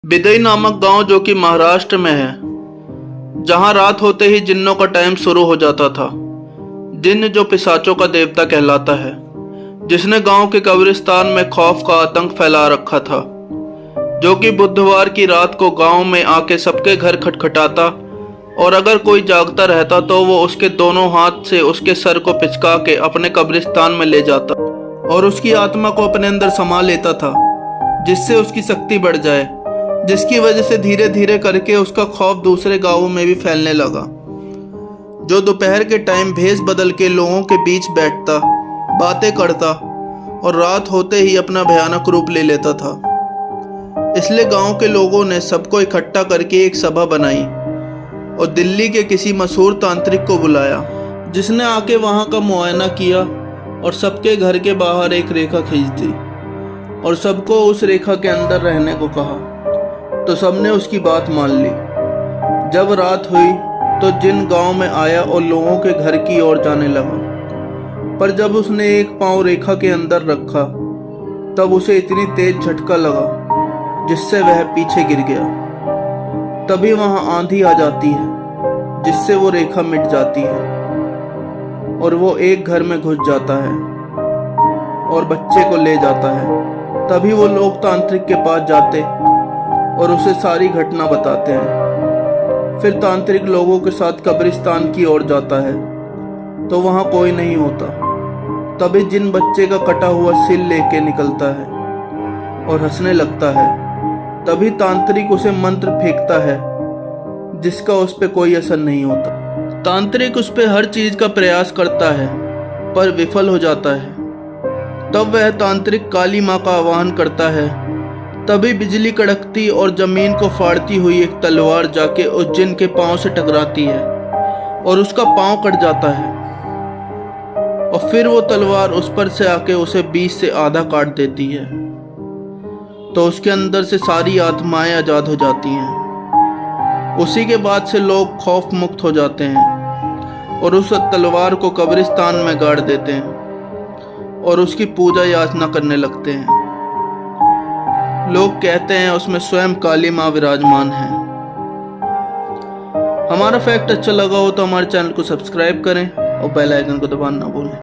बिदई नामक गांव जो कि महाराष्ट्र में है, जहां रात होते ही जिन्नों का टाइम शुरू हो जाता था। जिन्न जो पिशाचों का देवता कहलाता है, जिसने गांव के कब्रिस्तान में खौफ का आतंक फैला रखा था, जो कि बुधवार की रात को गांव में आके सबके घर खटखटाता और अगर कोई जागता रहता तो वो उसके दोनों हाथ से उसके सर को पिचका के अपने कब्रिस्तान में ले जाता और उसकी आत्मा को अपने अंदर समा लेता था, जिससे उसकी शक्ति बढ़ जाए, जिसकी वजह से धीरे धीरे करके उसका खौफ दूसरे गांवों में भी फैलने लगा। जो दोपहर के टाइम भेष बदल के लोगों के बीच बैठता, बातें करता और रात होते ही अपना भयानक रूप ले लेता था। इसलिए गांव के लोगों ने सबको इकट्ठा करके एक सभा बनाई और दिल्ली के किसी मशहूर तांत्रिक को बुलाया, जिसने आके वहां का मुआयना किया और सबके घर के बाहर एक रेखा खींच दी और सबको उस रेखा के अंदर रहने को कहा। तो सबने उसकी बात मान ली। जब रात हुई तो जिन गांव में आया और लोगों के घर की ओर जाने लगा, पर जब उसने एक पांव रेखा के अंदर रखा तब उसे इतनी तेज झटका लगा जिससे वह पीछे गिर गया। तभी वहां आंधी आ जाती है जिससे वो रेखा मिट जाती है और वो एक घर में घुस जाता है और बच्चे को ले जाता है। तभी वो लोग तांत्रिक के पास जाते और उसे सारी घटना बताते हैं। फिर तांत्रिक लोगों के साथ कब्रिस्तान की ओर जाता है तो वहां कोई नहीं होता। तभी जिन बच्चे का कटा हुआ सिर लेके निकलता है और हंसने लगता है। तभी तांत्रिक उसे मंत्र फेंकता है जिसका उस पर कोई असर नहीं होता। तांत्रिक उस पर हर चीज का प्रयास करता है पर विफल हो जाता है। तब वह तांत्रिक काली माँ का आह्वान करता है। तभी बिजली कड़कती और जमीन को फाड़ती हुई एक तलवार जाके उस जिन के पांव से टकराती है और उसका पांव कट जाता है और फिर वो तलवार उस पर से आके उसे बीच से आधा काट देती है। तो उसके अंदर से सारी आत्माएं आजाद हो जाती हैं। उसी के बाद से लोग खौफ मुक्त हो जाते हैं और उस तलवार को कब्रिस्तान में गाड़ देते हैं और उसकी पूजा याचना करने लगते हैं। लोग कहते हैं उसमें स्वयं काली माँ विराजमान है। हमारा फैक्ट अच्छा लगा हो तो हमारे चैनल को सब्सक्राइब करें और बेल आइकन को दबाना ना भूलें।